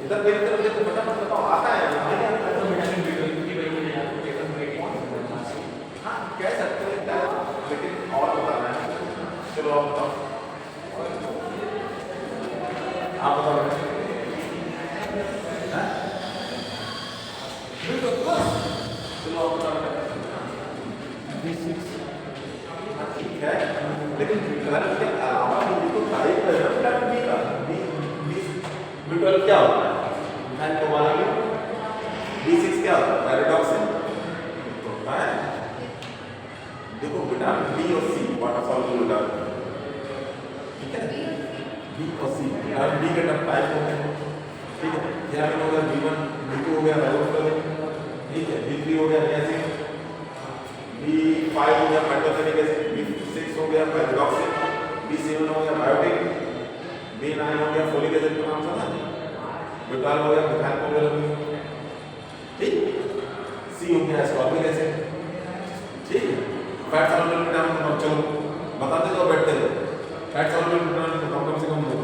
उधर मेरी तरफ देखो फटाफट बताओ आता है नहीं आता है विटामिन B12 की वजह से आपको टेबल में हाँ कह सकते हैं लेकिन और बताना है चलो आप बताओ आप बताओ चलो आप बताओ B6 ठीक है लेकिन घर के अलावा भी तो टाइप है ना विटामिन बी का B12 क्या होता है मैं तो मानेंगे B6 क्या होता है पैराडॉक्सिन होता है देखो विटामिन बी और सी वाटर सॉल्युबल विटामिन ठीक है बी और सी विटामिन बी के टाइप होते हैं ठीक है विटामिन हो गया B1 B2 हो गया राइबोफ्लाविन ठीक है B3 हो गया नियासिन B5 हो गया पेंटोथेनिक एसिड B6 हो गया पैराडॉक्सिन B7 हो गया बायोटिन B9 हो गया फोलिक एसिड का नाम सुना है B12 हो गया मिथाइलकोबालेमिन ठीक C हो गया एस्कॉर्बिक एसिड ठीक है फैट सॉल्युबल विटामिन चलो बताते जाओ बैठते जाओ फैट सॉल्युबल विटामिन कम से कम दो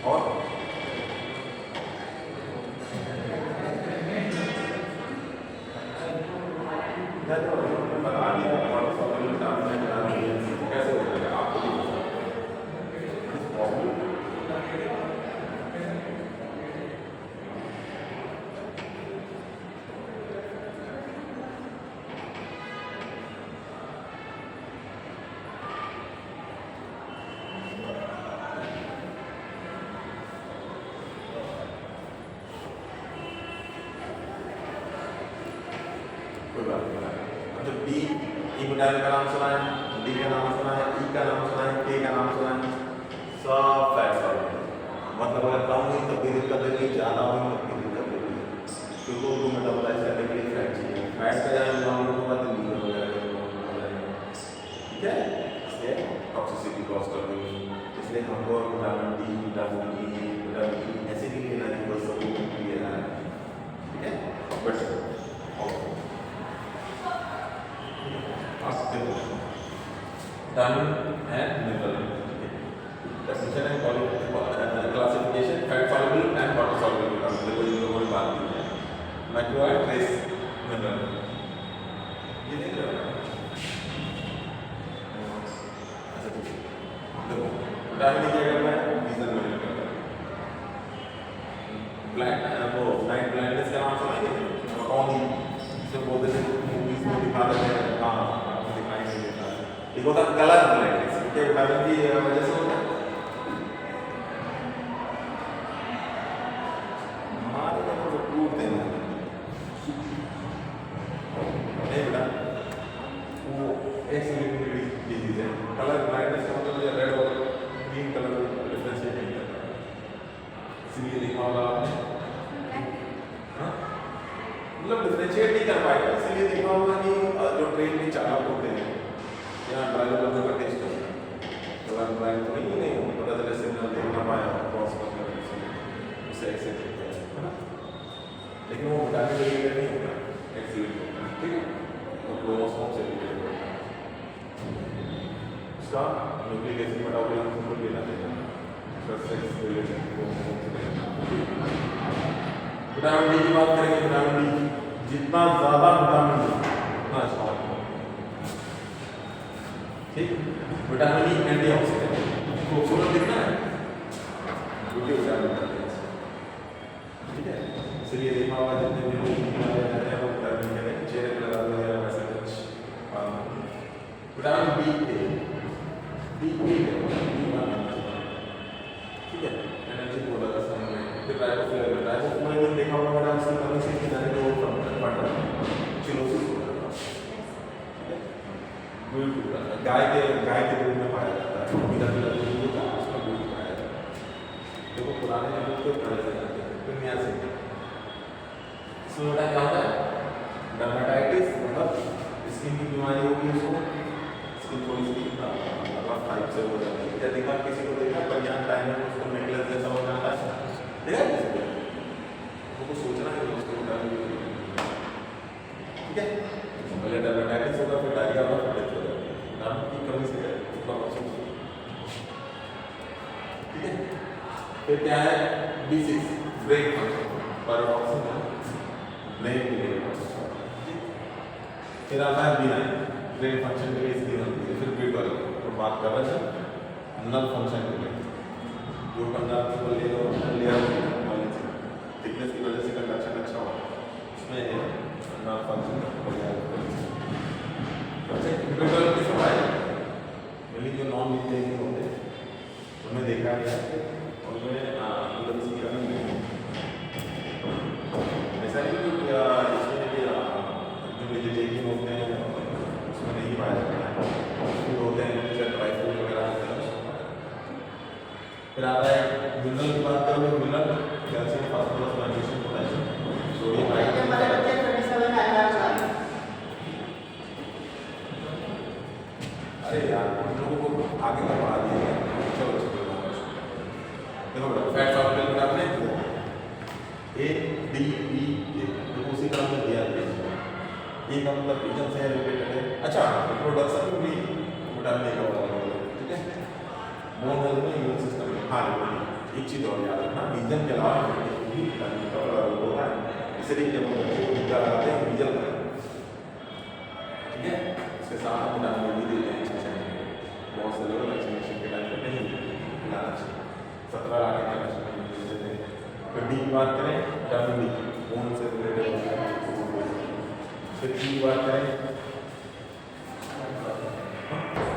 और बता दिया फैट सॉल्युबल विटामिन कैसे हो जाएगा आपको भी मतलब डी ई विटामिन का नाम सुना है डी का नाम सुना है ई का नाम सुना है के का नाम सुना है सब फैट सॉल्युबल मतलब अगर कम हुई तब भी दिक्कत देगी ज़्यादा हुई तब भी दिक्कत देगी क्योंकि उनको मेटाबोलाइज करने के लिए फैट चाहिए फैट का जाए हम लोगों को बात लीवर वगैरह ठीक है इसलिए टॉक्सिसिटी कॉज कर देगी इसलिए हमको विटामिन डी विटामिन ई ऐसे भी लेना है बस सब लेना है ठीक है but vitamin and mineral definition and classification fat soluble and water soluble vitamin देखो इन लोगों ने बात की है मैक्रो एंड ट्रेस मिनरल ये देख रहे हो अच्छा देखो विटामिन की अगर मैं रीजन में ब्लाइंड वो नाइट ब्लाइंडनेस का नाम सुना है कौन से बोलते थे मूवीज में दिखा देते हैं हाँ आपको दिखाई नहीं देता एक होता कलर ब्लाइंडनेस क्या विटामिन की वजह से होता है हमारे को तो टूट देना नहीं बेटा वो एक्सलिमिनेटरी डिजीज है कलर ब्लाइंडनेस का मतलब ये रेड और ग्रीन कलर डिफरेंशिएट नहीं करता इसलिए लिखा होगा आपने मतलब डिफरेंशिएट नहीं कर पाएगा इसलिए देखा होगा कि जो ट्रेन में चालक होते हैं यहाँ ड्राइवर लोगों का टेस्ट होता है तो ड्राइवर तो नहीं पता चले सिग्नल देख ना पाया क्रॉस कर उसे एक्सेप्ट होता है ना लेकिन वो विटामिन रिलेटेड नहीं होता एक्सीडेंट होता है ठीक है तो क्रोमोसोम से रिलेटेड होता है उसका न्यूक्लिक एसिड मेटाबॉलिज्म को लेना देना उसका सेक्स रिलेटेड क्रोमोसोम से लेना विटामिन डी की बात करेंगे विटामिन डी जितना ज़्यादा विटामिन डी उतना अच्छा होगा ठीक विटामिन डी एंटीऑक्सीडेंट खूबसूरत दिखना है ब्यूटी विटामिन ठीक है इसलिए देखा होगा जितने भी लोग रहते हैं वो विटामिन के चेहरे पे लगा हुआ है वैसे कुछ विटामिन बी ठीक है एनर्जी को लगा समय में फिर राइबोफ्लेविन देखा होगा बड़ा उसकी कमी से किनारे को फंक्शन बढ़ रहा है चिलोसिस हो रहा है गाय के दूध में पाया जाता है मिला दूध होता है उसमें दूध पाया जाता है देखो पुराने दूध को पढ़े से जाते हैं फिर यहाँ से इसमें बेटा क्या होता है डर्मेटाइटिस मतलब स्किन की बीमारी होगी उसको स्किन थोड़ी सी अलग टाइप से हो जाती है क्या देखा किसी को देखा बनियान टाइम में उसको नेकलेस जैसा हो जाता है देखा किसी को उसको सोचना है उसको ठीक है पहले डर्मेटाइटिस होगा फिर डायरिया होगा फिर डेथ हो जाएगी नाम की कमी से है उसका ठीक है फिर क्या है B6 ब्रेक फंक्शन पैराडॉक्सिक ब्रेक के लिए। फिर आता है B9 ब्रेक फंक्शन के लिए इसकी बनती है। फिर B12 तो बात कर रहे हैं नल फंक्शन के लिए जो कंडक्टर को लेयर थिकनेस की वजह से कंडक्शन अच्छा होगा उसमें नल फंक्शन अच्छा। B12 किस में मिली जो नॉन मीडिएटिंग होते हैं उन्हें देखा गया उनमें मतलब इसकी रनिंग ऐसा नहीं कि इसमें जो वेजिटेरियन होते हैं उसमें नहीं पाया जाता है फूड होते हैं जैसे ड्राई फ्रूट वगैरह होते हैं। फिर आता है मिनरल की बात करें तो mineral calcium phosphorus magnesium potassium sodium अरे यार हम लोगों को आगे का बढ़ा दिया चलो देखो बेटा फैट सॉल्युबल में आपने A D E K उसी का हमने दिया है ये का मतलब रीजन से रिलेटेड है। अच्छा प्रोडक्शन भी विटामिन ए का होगा ठीक है। बोन हेल्थ में इम्यून सिस्टम में हाँ एक चीज़ और याद रखना रीजन के अलावा भी विटामिन का होता है इसलिए जब हम बच्चे को टीका लगाते हैं रीजन ठीक है इसके साथ विटामिन भी देते हैं बहुत से लोग वैक्सीनेशन के टाइम पे नहीं मिलाना चाहिए 17 लाख के वैक्सीनेशन देते हैं। फिर डी की बात करें विटामिन डी बोन से रिलेटेड। फिर की बात करें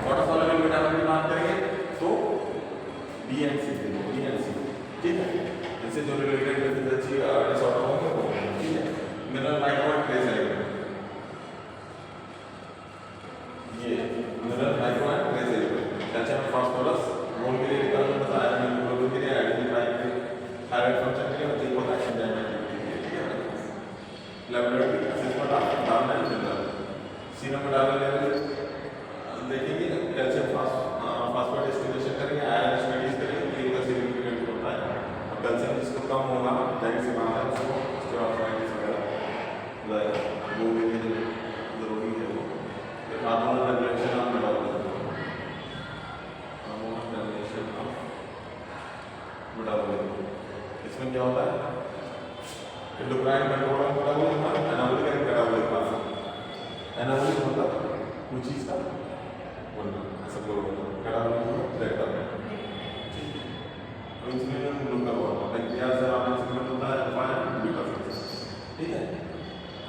वाटर सॉल्युबल विटामिन की बात करेंगे तो बी एंड सी ठीक है इससे जो रिलेटेड डेफिशिएंसी डिसऑर्डर होंगे ठीक है। मिनरल माइक्रो ट्रेस एलिमेंट ये mineral micro trace element calcium phosphorus bone के लिए रिक्वायरमेंट होता है हीमोग्लोबिन के लिए आइडेंटिफाई थायराइड फंक्शन के लिए होती है पोटेशियम डायमेंट ठीक है। लेबोरेटरी असेसमेंट डालना है मिनरल सीरम में डालने लेवल देखेंगे कैल्शियम फास्फोरेट एस्टिमेशन करेंगे आयरन स्टडीज करेंगे क्लिनिकल सिग्निफिकेंट होता है और कैल्शियम जिसको कम होगा जाहिर सी बात है उसको स्टेरॉइड्स वगैरह वो भी जरूरी है वो। फिर hormonal regulation of metabolism hormonal regulation of metabolism इसमें क्या होता है endocrine control of metabolism anabolic metabolism anabolic मतलब कुछ चीज़ का बोलना सब लोग मेटाबॉलिज्म ब्रेक करना तो इसमें हम लोग का हुआ पैंक्रियाज से आपका सिग्नल होता है अल्फा एंड बीटा सेल्स ठीक है।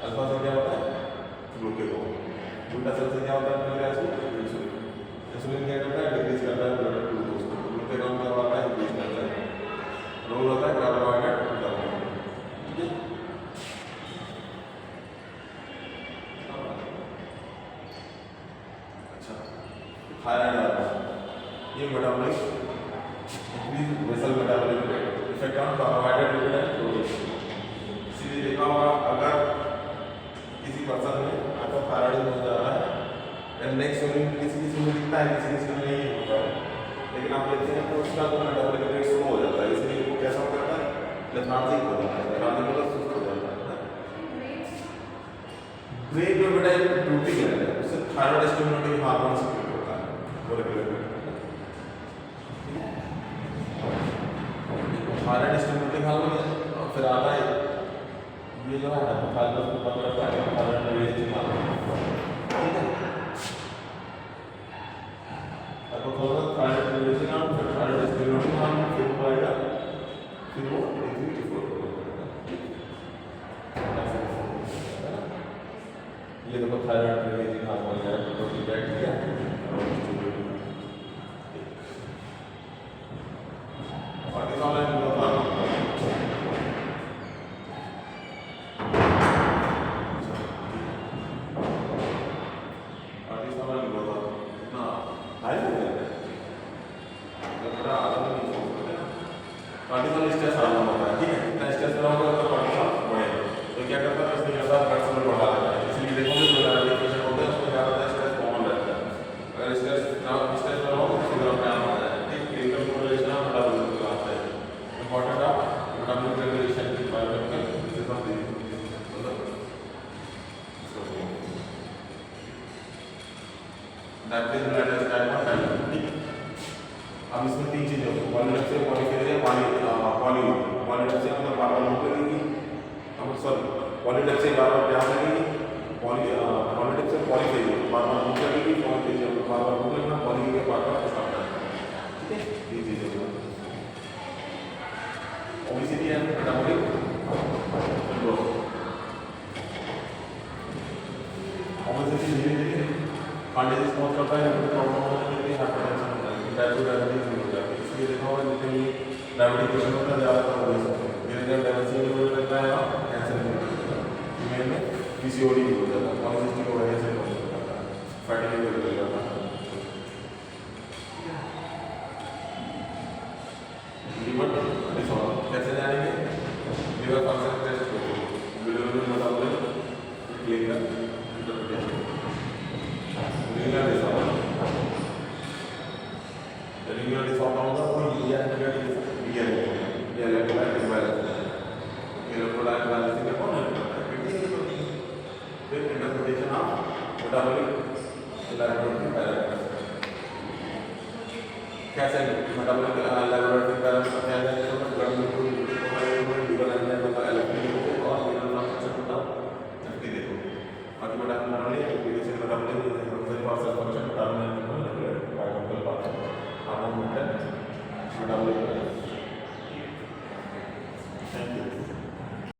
अल्फा से क्या होता है ग्लूकेगोन बीटा सेल से क्या होता है पैंक्रियाज में इंसुलिन क्या करता है डिक्रीज करता है ब्लड ग्लूकोज को ग्लूकेगोन क्या होता है इंक्रीज करता है रोल होता है कार्बोहाइड्रेट डाउन ठीक है। अच्छा थायराइड ये metabolic increase vessel metabolic rate effect on carbohydrate lipid and protein. इसीलिए देखा होगा अगर किसी पर्सन में आपका थायराइड हो जा रहा है एंड नेक्स्ट यूनिट किसी में दिखता है किसी में नहीं होता है लेकिन आप देखते हैं तो उसका तो मेटाबॉलिक रेट स्लो हो जाता है इसलिए वो कैसा हो जाता है लेथार्जिक हो जाता है लेथार्जिक मतलब सुस्त हो जाता है। ब्रेक में बेटा एक ड्यूटी है उससे थायराइड स्टिमुलेटिंग हार्मोन सिक्रेट होता है वो रेगुलेट थायराइड स्टिमुलेटिंग हार्मोन और फिर आता है ये जो है ना थायराइड को पकड़ रखता है थायराइड रिलीजिंग हार्मोन ठीक है। अब थोड़ा थायराइड रिलीजिंग हार्मोन फिर थायराइड स्टिमुलेटिंग हार्मोन फिर वो आएगा फिर वो ये देखो थायराइड रिलीजिंग हार्मोन है तो डिटेक्ट किया और इस ऑनलाइन कार्टिसोल स्ट्रेस हार्मोन होता है ठीक है। इतना स्ट्रेस में होगा तो कार्टिसोल बढ़ेगा तो क्या करता है इसमें ज़्यादा ब्लड फ्लो बढ़ा देता है इसलिए देखोगे जो डायबिटिक पेशेंट होते हैं उसमें ज़्यादा स्ट्रेस कॉमन रहता है। अगर स्ट्रेस में रहो तो फिर अपने आप आ जाए ठीक क्लिनिकल कोरिलेशन ऑफ मेटाबॉलिज्म की बात है इंपॉर्टेंट ऑफ मेटाबॉलिक रेगुलेशन की biochemical system the diabetes related type of diabetes. अब इसमें तीन चीजें होती हैं पॉलीलेक्सिस पॉलीफेजिया पानी सॉरी पॉलीटिप से बार बार प्यास लगेगी, पॉलीटिप से पॉली चाहिए, बार बार भूख लगेगी, पॉली चाहिए, बार बार भूख लगना, पॉली के बार बार पेशाब करना। ठीक है, ये चीज़ें हैं। Obesity and metabolic syndrome. Obesity धीरे धीरे हार्ट डिजीज पहुंच करता है, प्रॉब्लम होने लगती है, हाइपरटेंशन होता है, डायबिटीज हो जाती है। इसलिए देखा होगा जितने भी डायबिटीज पेशेंट होता है ज़्यादातर ओबेस होते हैं, धीरे धीरे डायबिटीज भी होने लगता है और कैंसर भी होने लगता है। फीमेल में पीसीओडी भी हो जाता है, पॉलीसिस्टिक ओवेरियन सिंड्रोम हो जाता है, फैटी लिवर हो जाता है। लिवर डिसऑर्डर कैसे जानेंगे? लिवर फंक्शन टेस्ट करो, bilirubin metabolic clinical interpretation. Renal disorder होगा वो यूरिया या इलेक्ट्रोलाइट इम्बैलेंस, इलेक्ट्रोलाइट बैलेंस का कौन है? फिर interpretation of metabolic electrolyte parameters. कैसे मेटाबॉलिक इलेक्ट्रोलाइट पैरामीटर